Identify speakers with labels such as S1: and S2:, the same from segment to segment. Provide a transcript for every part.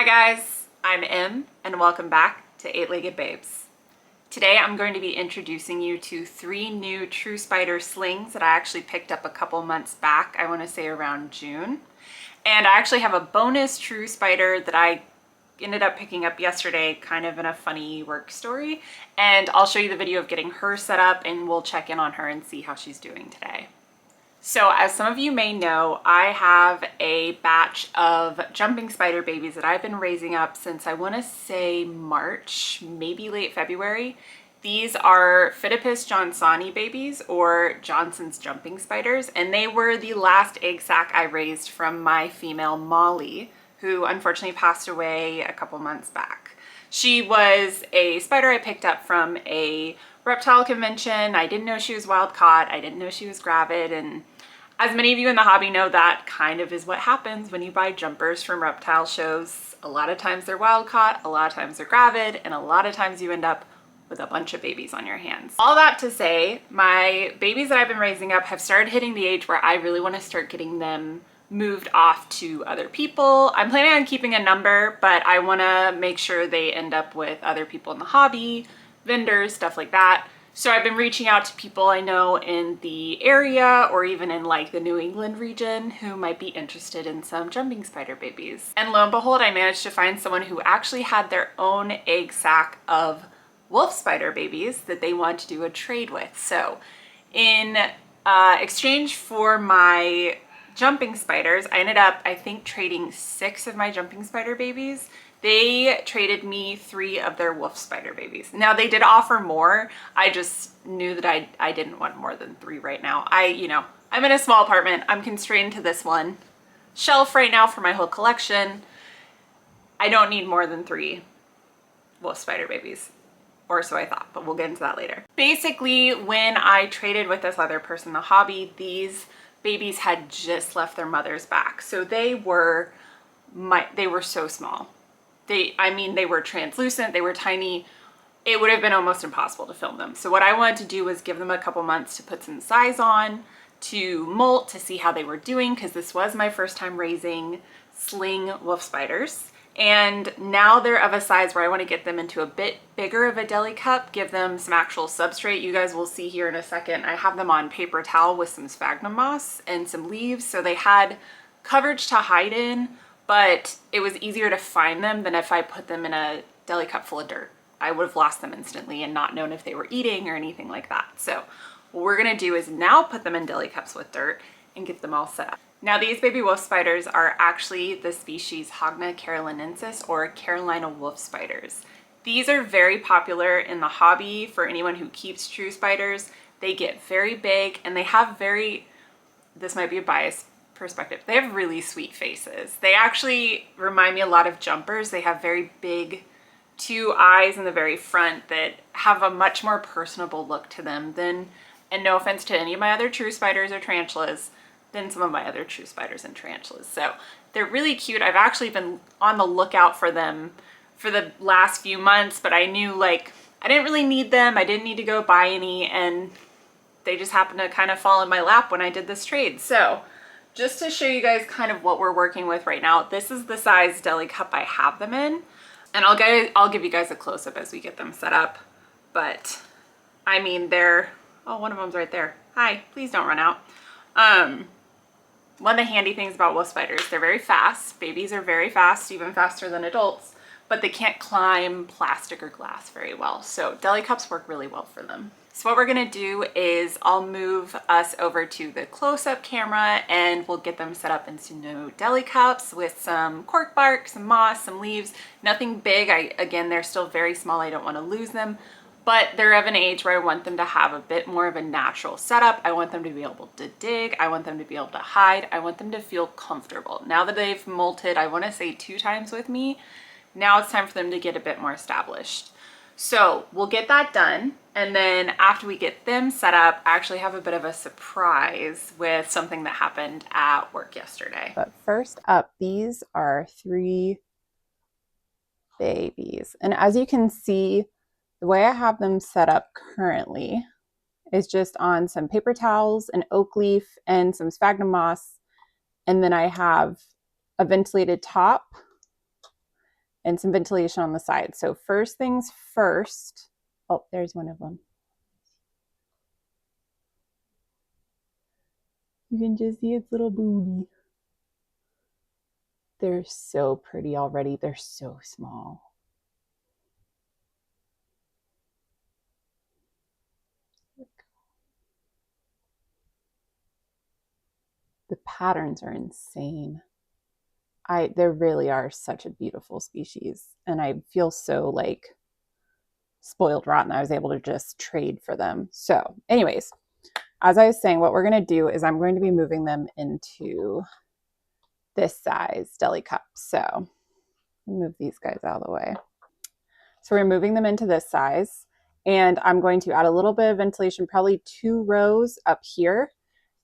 S1: guys, I'm Em and welcome back to Eight-Legged Babes. Today I'm going to be introducing you to 3 new True Spider slings that I actually picked up a couple months back, I want to say around June. And I actually have a bonus True Spider that I ended up picking up yesterday, kind of in a funny work story. And I'll show you the video of getting her set up and we'll check in on her and see how she's doing today. So as some of you may know, I have a batch of jumping spider babies that I've been raising up since I want to say March, maybe late February. These are Phidippus johnsoni babies, or Johnson's jumping spiders, and they were the last egg sac I raised from my female Molly, who unfortunately passed away a couple months back. She was a spider I picked up from a reptile convention. I didn't know she was wild caught. I didn't know she was gravid, and as many of you in the hobby know, that kind of is what happens when you buy jumpers from reptile shows. A lot of times they're wild caught, a lot of times they're gravid, and a lot of times you end up with a bunch of babies on your hands. All that to say, my babies that I've been raising up have started hitting the age where I really want to start getting them moved off to other people. I'm planning on keeping a number, but I want to make sure they end up with other people in the hobby, vendors, stuff like that. So I've been reaching out to people I know in the area or even in like the New England region who might be interested in some jumping spider babies. And lo and behold, I managed to find someone who actually had their own egg sac of wolf spider babies that they want to do a trade with. So in exchange for my jumping spiders, I ended up, I think, trading 6 of my jumping spider babies. They traded me 3 of their wolf spider babies. Now they did offer more. I just knew that I didn't want more than 3 right now. I'm in a small apartment. I'm constrained to this one shelf right now for my whole collection. I don't need more than 3 wolf spider babies, or so I thought, but we'll get into that later. Basically, when I traded with this other person in the hobby, these babies had just left their mother's back. So they were so small. They were translucent, they were tiny. It would have been almost impossible to film them. So what I wanted to do was give them a couple months to put some size on, to molt, to see how they were doing, because this was my first time raising sling wolf spiders. And now they're of a size where I want to get them into a bit bigger of a deli cup, give them some actual substrate. You guys will see here in a second, I have them on paper towel with some sphagnum moss and some leaves. So they had coverage to hide in, but it was easier to find them than if I put them in a deli cup full of dirt. I would have lost them instantly and not known if they were eating or anything like that. So what we're gonna do is now put them in deli cups with dirt and get them all set up. Now these baby wolf spiders are actually the species Hogna carolinensis, or Carolina wolf spiders. These are very popular in the hobby for anyone who keeps true spiders. They get very big and they have this might be a biased perspective, they have really sweet faces. They actually remind me a lot of jumpers. They have very big 2 eyes in the very front that have a much more personable look to them than, and no offense to any of my other true spiders or tarantulas, than some of my other true spiders and tarantulas. So they're really cute. I've actually been on the lookout for them for the last few months, but I knew like I didn't really need them. I didn't need to go buy any, and they just happened to kind of fall in my lap when I did this trade. So just to show you guys kind of what we're working with right now, this is the size deli cup I have them in. And I'll give you guys a close-up as we get them set up. But I mean, oh, one of them's right there. Hi, please don't run out. One of the handy things about wolf spiders, they're very fast. Babies are very fast, even faster than adults, but they can't climb plastic or glass very well. So deli cups work really well for them. So what we're gonna do is I'll move us over to the close-up camera and we'll get them set up into new deli cups with some cork bark, some moss, some leaves. Nothing big. Again, they're still very small. I don't want to lose them, but they're of an age where I want them to have a bit more of a natural setup. I want them to be able to dig. I want them to be able to hide. I want them to feel comfortable. Now that they've molted, I want to say 2 times with me, now it's time for them to get a bit more established. So we'll get that done. And then after we get them set up, I actually have a bit of a surprise with something that happened at work yesterday. But first up, these are 3 babies. And as you can see, the way I have them set up currently is just on some paper towels, an oak leaf, and some sphagnum moss. And then I have a ventilated top and some ventilation on the side. So first things first, oh, there's one of them. You can just see its little booty. They're so pretty already. They're so small. The patterns are insane. There really are such a beautiful species, and I feel so like spoiled rotten I was able to just trade for them. So anyways, as I was saying, what we're going to do is I'm going to be moving them into this size deli cup. So move these guys out of the way. So we're moving them into this size, and I'm going to add a little bit of ventilation, probably 2 rows up here,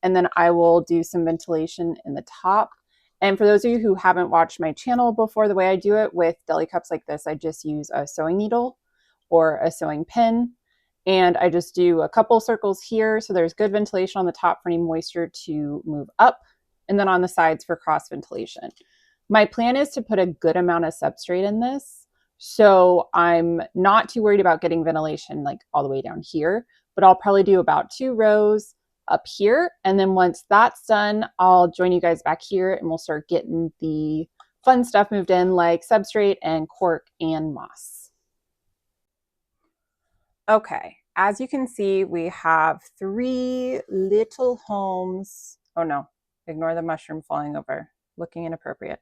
S1: and then I will do some ventilation in the top. And for those of you who haven't watched my channel before, the way I do it with deli cups like this, I just use a sewing needle or a sewing pin, and I just do a couple circles here so there's good ventilation on the top for any moisture to move up, and then on the sides for cross ventilation. My plan is to put a good amount of substrate in this, so I'm not too worried about getting ventilation like all the way down here, but I'll probably do about 2 rows up here, and then once that's done, I'll join you guys back here and we'll start getting the fun stuff moved in like substrate and cork and moss. Okay, as you can see, we have 3 little homes. Oh no, ignore the mushroom falling over, looking inappropriate.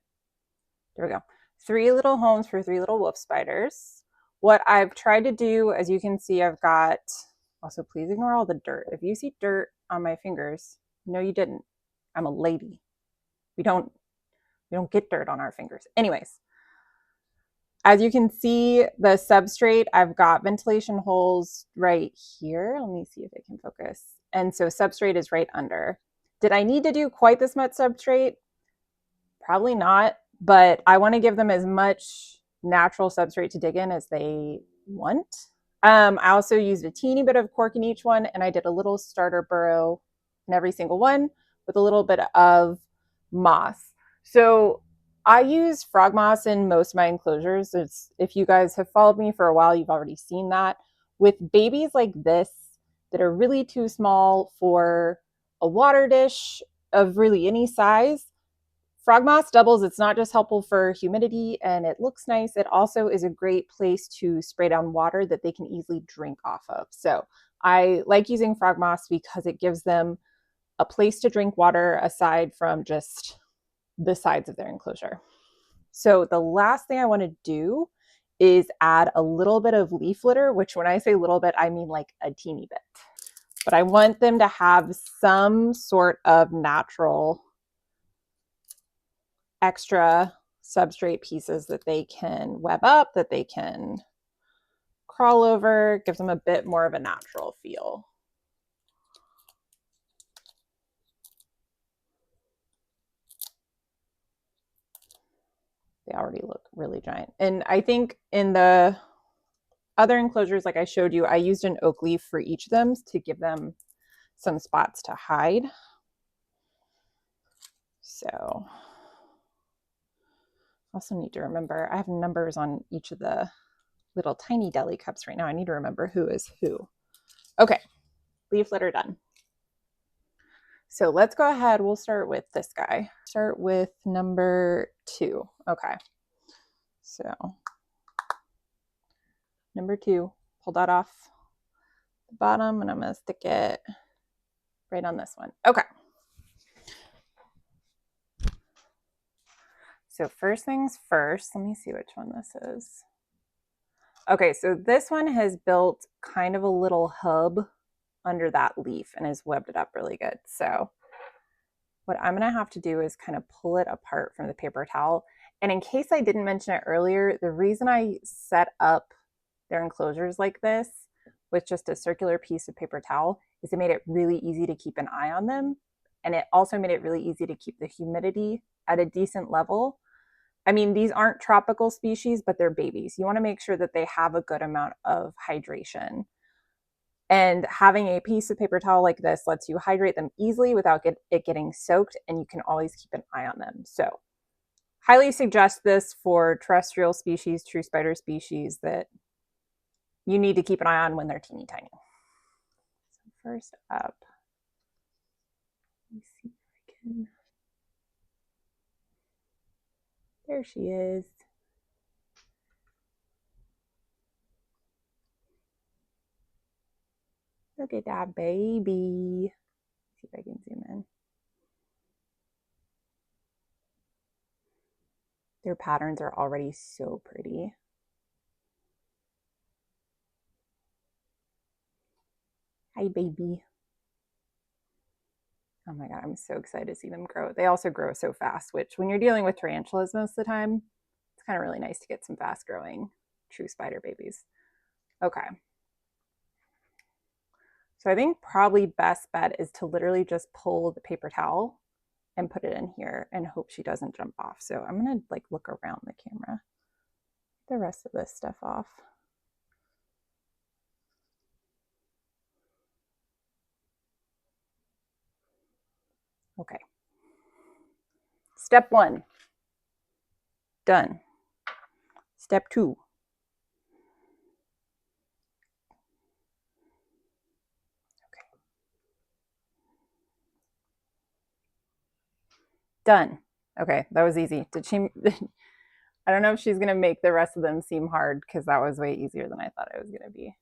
S1: There we go. 3 little homes for 3 little wolf spiders. What I've tried to do, as you can see, I've got, also please ignore all the dirt. If you see dirt on my fingers, no you didn't. I'm a lady. We don't get dirt on our fingers. Anyways, as you can see, the substrate, I've got ventilation holes right here. Let me see if it can focus. And so substrate is right under. Did I need to do quite this much substrate? Probably not, but I want to give them as much natural substrate to dig in as they want. I also used a teeny bit of cork in each one, and I did a little starter burrow in every single one with a little bit of moss. So I use frog moss in most of my enclosures. If you guys have followed me for a while, you've already seen that. With babies like this that are really too small for a water dish of really any size, frog moss doubles. It's not just helpful for humidity and it looks nice, it also is a great place to spray down water that they can easily drink off of. So I like using frog moss because it gives them a place to drink water aside from just the sides of their enclosure. So the last thing I want to do is add a little bit of leaf litter, which when I say little bit, I mean like a teeny bit. But I want them to have some sort of natural extra substrate pieces that they can web up, that they can crawl over, gives them a bit more of a natural feel. They already look really giant. And I think in the other enclosures, like I showed you, I used an oak leaf for each of them to give them some spots to hide. So also need to remember, I have numbers on each of the little tiny deli cups right now. I need to remember who is who. Okay, leaf litter done. So let's go ahead. We'll start with this guy. Start with number 2. Okay. So number 2, pull that off the bottom and I'm going to stick it right on this one. Okay. So first things first, let me see which one this is. Okay, so this one has built kind of a little hub under that leaf and has webbed it up really good. So what I'm going to have to do is kind of pull it apart from the paper towel. And in case I didn't mention it earlier, the reason I set up their enclosures like this with just a circular piece of paper towel is it made it really easy to keep an eye on them. And it also made it really easy to keep the humidity at a decent level. I mean, these aren't tropical species, but they're babies. You want to make sure that they have a good amount of hydration. And having a piece of paper towel like this lets you hydrate them easily without it getting soaked, and you can always keep an eye on them. So Highly suggest this for terrestrial species, true spider species that you need to keep an eye on when they're teeny tiny. So first up, let me see if I can. There she is. Look at that baby. Let's see if I can zoom in. Their patterns are already so pretty. Hi, baby. Oh my God, I'm so excited to see them grow. They also grow so fast, which when you're dealing with tarantulas most of the time, it's kind of really nice to get some fast growing true spider babies. Okay. So I think probably best bet is to literally just pull the paper towel and put it in here and hope she doesn't jump off. So I'm gonna like look around the camera. Get the rest of this stuff off. Okay. Step 1, done. Step 2. Okay. Done. Okay, that was easy. Did she? I don't know if she's gonna make the rest of them seem hard because that was way easier than I thought it was gonna be.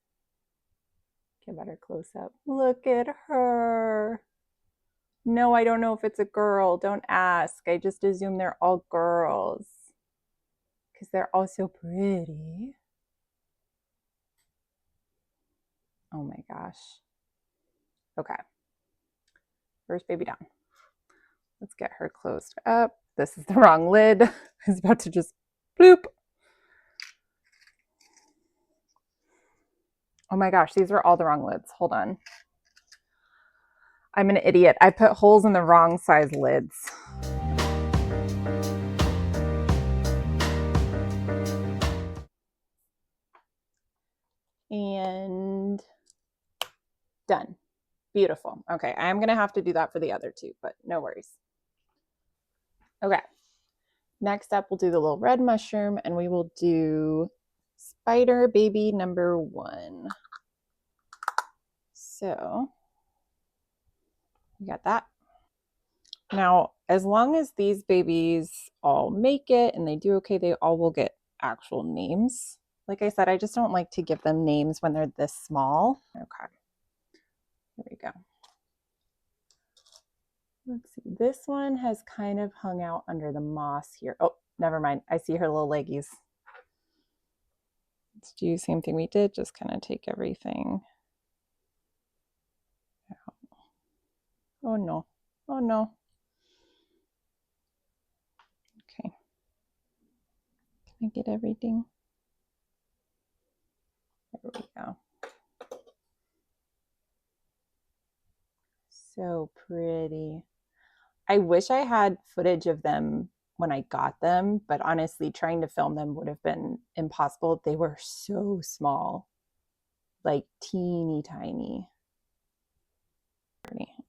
S1: Get a better close up. Look at her. No, I don't know if it's a girl. Don't ask. I just assume they're all girls because they're all so pretty. Oh my gosh. Okay. First baby down. Let's get her closed up. This is the wrong lid. I was about to just bloop. Oh my gosh, these are all the wrong lids. Hold on. I'm an idiot. I put holes in the wrong size lids. And done. Beautiful. Okay, I'm going to have to do that for the other two, but no worries. Okay. Next up, we'll do the little red mushroom, and we will do spider baby number 1. So we got that. Now, as long as these babies all make it and they do okay, they all will get actual names. Like I said, I just don't like to give them names when they're this small. Okay, here we go. Let's see, this one has kind of hung out under the moss here. Oh, never mind. I see her little leggies. Let's do the same thing we did, just kind of take everything out. Oh no, oh no. Okay, can I get everything? There we go. So pretty. I wish I had footage of them when I got them, but honestly, trying to film them would have been impossible. They were so small, like teeny tiny.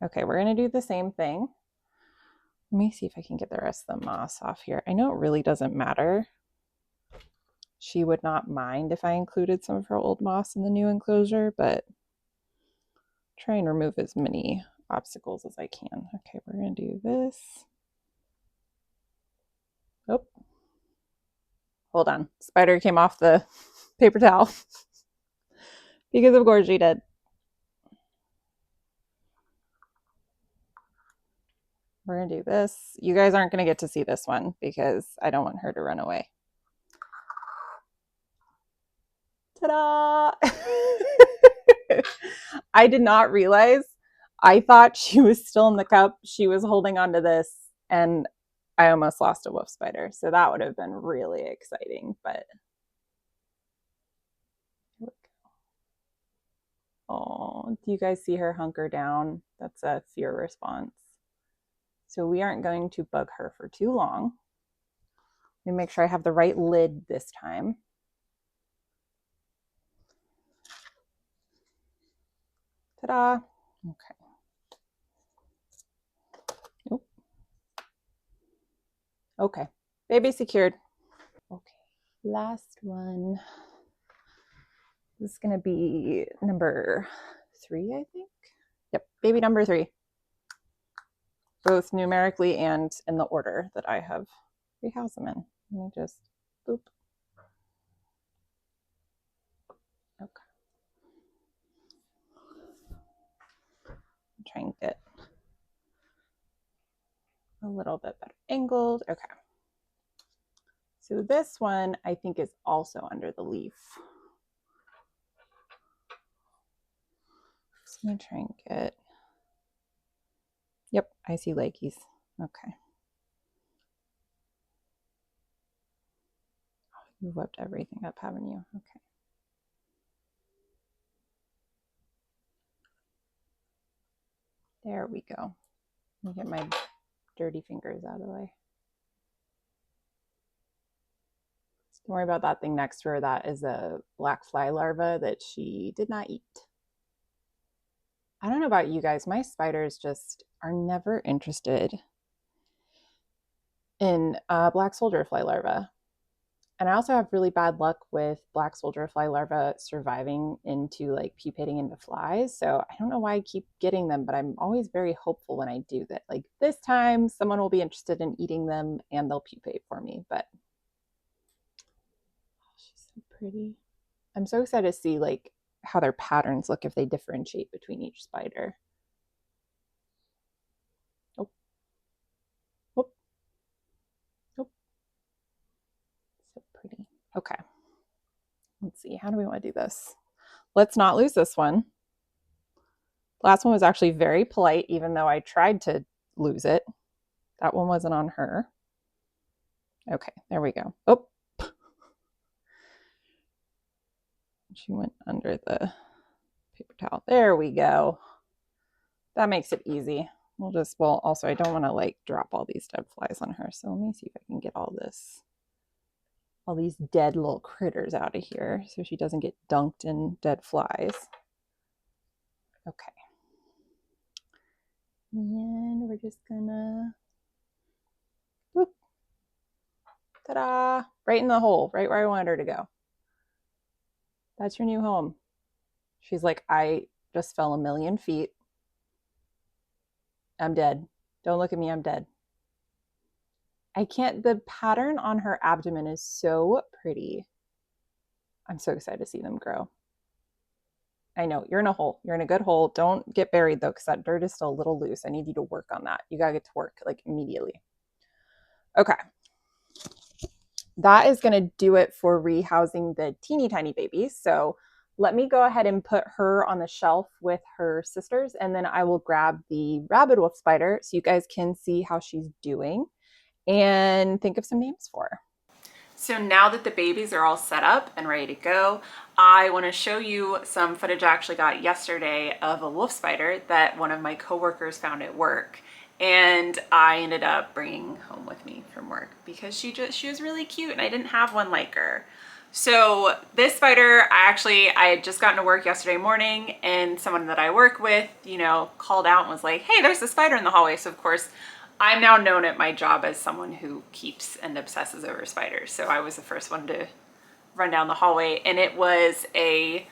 S1: Okay, we're gonna do the same thing. Let me see if I can get the rest of the moss off here. I know it really doesn't matter. She would not mind if I included some of her old moss in the new enclosure, but try and remove as many obstacles as I can. Okay, we're gonna do this. Oh, hold on. Spider came off the paper towel. Because of course she did. We're gonna do this. You guys aren't gonna get to see this one because I don't want her to run away. Ta-da! I did not realize. I thought she was still in the cup. She was holding onto this, and I almost lost a wolf spider. So that would have been really exciting. But oh, do you guys see her hunker down? That's a fear response. So we aren't going to bug her for too long. Let me make sure I have the right lid this time. Ta-da! Okay. Nope. Okay, Baby secured. Okay, last one. This is going to be number 3, I think. Yep, baby number 3. Both numerically and in the order that I have rehoused them in. Let me just boop. Okay. Try and get a little bit better angled. Okay. So this one I think is also under the leaf. So I'm gonna try and get, yep, I see leggies. Okay. You've whipped everything up, haven't you? Okay. There we go. Let me get my dirty fingers out of the way. Don't worry about that thing next to her. That is a black fly larva that she did not eat. I don't know about you guys. My spiders just are never interested in black soldier fly larva. And I also have really bad luck with black soldier fly larvae surviving into like pupating into flies. So I don't know why I keep getting them, but I'm always very hopeful when I do that. Like this time someone will be interested in eating them and they'll pupate for me. But oh, she's so pretty. I'm so excited to see like how their patterns look if they differentiate between each spider. Oh, oh, oh, so pretty. Okay. Let's see, how do we want to do this? Let's not lose this one. Last one was actually very polite, even though I tried to lose it. That one wasn't on her. Okay, there we go. Oh, she went under the paper towel. There we go. That makes it easy. Well, also I don't want to like drop all these dead flies on her. So let me see if I can get all these dead little critters out of here so she doesn't get dunked in dead flies. Okay. And we're just gonna, whoop, ta-da, right in the hole, right where I wanted her to go. That's your new home. She's like, I just fell 1,000,000 feet. I'm dead. Don't look at me, I'm dead. I can't, the pattern on her abdomen is so pretty. I'm so excited to see them grow. I know, you're in a hole. You're in a good hole. Don't get buried though, because that dirt is still a little loose. I need you to work on that. You gotta get to work like immediately. Okay. That is gonna do it for rehousing the teeny tiny babies. So let me go ahead and put her on the shelf with her sisters, and then I will grab the rabid wolf spider so you guys can see how she's doing and think of some names for her. So now that the babies are all set up and ready to go, I want to show you some footage I actually got yesterday of a wolf spider that one of my coworkers found at work. And I ended up bringing home with me from work because she was really cute and I didn't have one like her. So this spider, I had just gotten to work yesterday morning and someone that I work with, called out and was like, hey, there's a spider in the hallway. So of course, I'm now known at my job as someone who keeps and obsesses over spiders. So I was the first one to run down the hallway, and it was a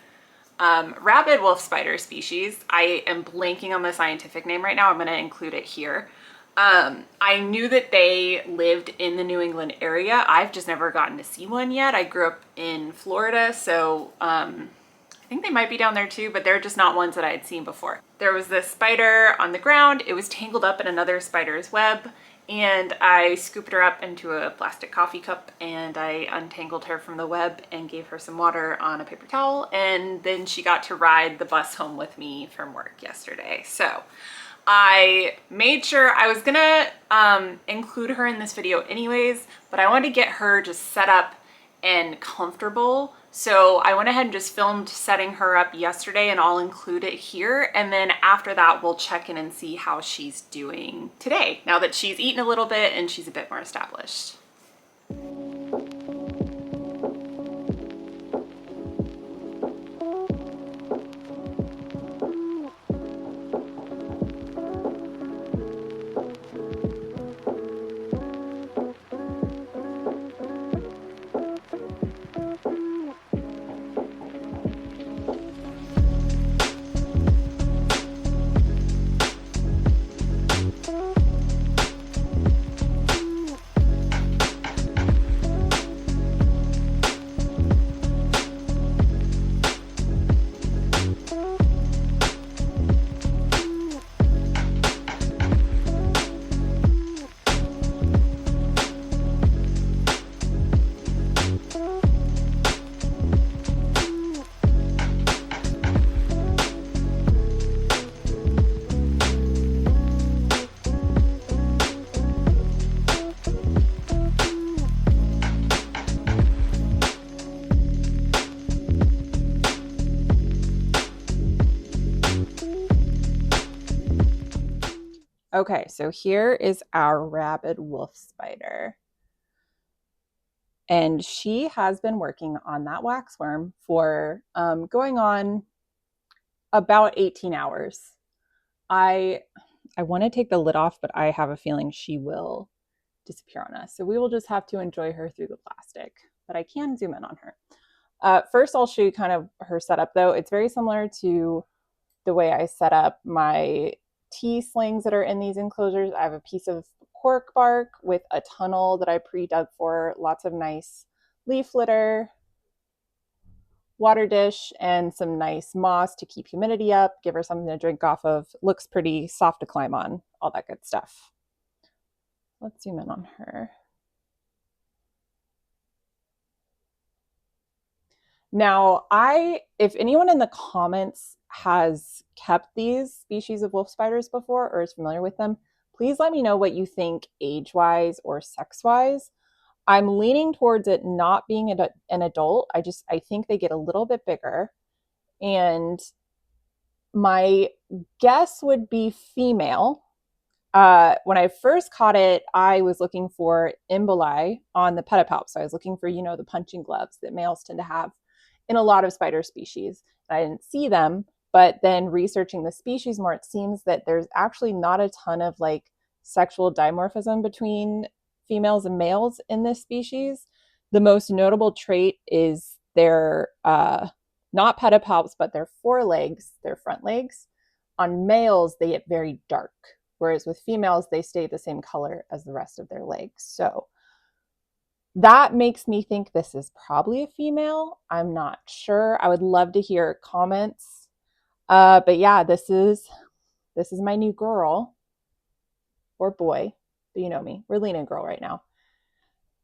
S1: rabid wolf spider species. I am blanking on the scientific name right now. I'm going to include it here. I knew that they lived in the New England area. I've just never gotten to see one yet. I grew up in Florida, so I think they might be down there too, but they're just not ones that I had seen before. There was this spider on the ground. It was tangled up in another spider's web, and I scooped her up into a plastic coffee cup and I untangled her from the web and gave her some water on a paper towel, and then she got to ride the bus home with me from work yesterday. So I made sure I was gonna include her in this video anyways, but I wanted to get her just set up and comfortable. So I went ahead and just filmed setting her up yesterday, and I'll include it here. And then after that, we'll check in and see how she's doing today, now that she's eaten a little bit and she's a bit more established. Okay, so here is our rabid wolf spider. And she has been working on that waxworm for going on about 18 hours. I want to take the lid off, but I have a feeling she will disappear on us. So we will just have to enjoy her through the plastic, but I can zoom in on her. First, I'll show you kind of her setup though. It's very similar to the way I set up my tea slings that are in these enclosures. I have a piece of cork bark with a tunnel that I pre-dug for, lots of nice leaf litter, water dish, and some nice moss to keep humidity up, give her something to drink off of. Looks pretty soft to climb on, all that good stuff. Let's zoom in on her. Now, if anyone in the comments has kept these species of wolf spiders before or is familiar with them, please let me know what you think age-wise or sex-wise. I'm leaning towards it not being an adult. I think they get a little bit bigger. And my guess would be female. When I first caught it, I was looking for emboli on the pedipalp. So I was looking for, the punching gloves that males tend to have in a lot of spider species. I didn't see them, but then researching the species more, it seems that there's actually not a ton of like sexual dimorphism between females and males in this species. The most notable trait is their not pedipalps, but their forelegs, their front legs. On males, they get very dark, whereas with females, they stay the same color as the rest of their legs. So that makes me think this is probably a female. I'm not sure. I would love to hear comments. But yeah, this is my new girl or boy. But you know me, we're leaning girl right now.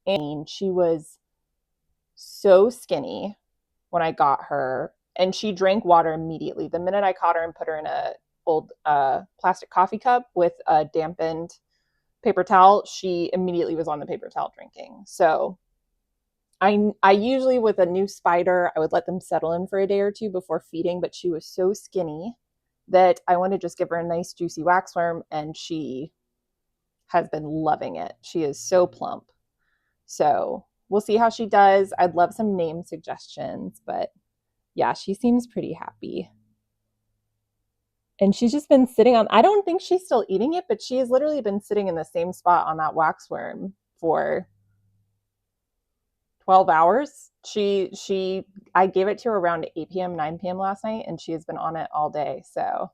S1: And she was so skinny when I got her, and she drank water immediately. The minute I caught her and put her in a old plastic coffee cup with a dampened paper towel, she immediately was on the paper towel drinking. So I usually, with a new spider, I would let them settle in for a day or two before feeding, but she was so skinny that I want to just give her a nice juicy waxworm, and she has been loving it. She is so plump. So we'll see how she does. I'd love some name suggestions, but yeah, she seems pretty happy. And she's just been sitting on, I don't think she's still eating it, but she has literally been sitting in the same spot on that waxworm for 12 hours. I gave it to her around 8 p.m., 9 p.m. last night, and she has been on it all day. So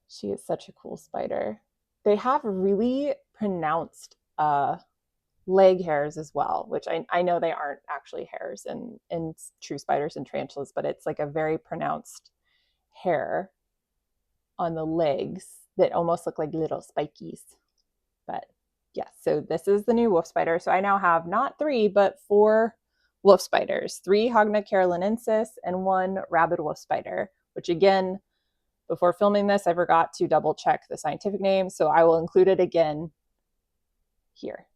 S1: she is such a cool spider. They have really pronounced leg hairs as well, which I know they aren't actually hairs in true spiders and tarantulas, but it's like a very pronounced hair on the legs that almost look like little spikies. But yes, so this is the new wolf spider. So I now have not 3, but 4 wolf spiders, 3 Hogna carolinensis and 1 rabid wolf spider, which again, before filming this, I forgot to double check the scientific name. So I will include it again here.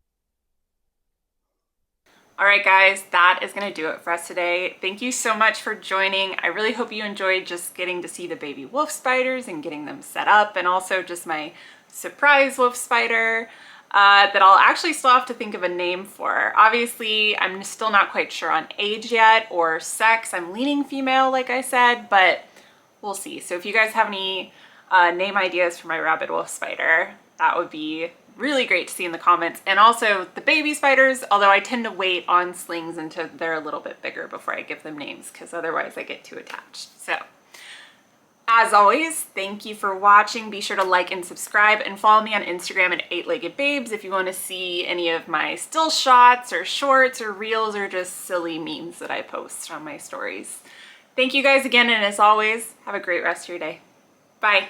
S1: All right, guys, that is going to do it for us today. Thank you so much for joining. I really hope you enjoyed just getting to see the baby wolf spiders and getting them set up, and also just my surprise wolf spider that I'll actually still have to think of a name for. Obviously, I'm still not quite sure on age yet or sex. I'm leaning female, like I said, but we'll see. So if you guys have any name ideas for my rabid wolf spider, that would be really great to see in the comments. And also the baby spiders, although I tend to wait on slings until they're a little bit bigger before I give them names, because otherwise I get too attached. So as always, thank you for watching. Be sure to like and subscribe, and follow me on Instagram at 8-Legged Babes if you want to see any of my still shots or shorts or reels or just silly memes that I post on my stories. Thank you guys again, and as always, have a great rest of your day. Bye.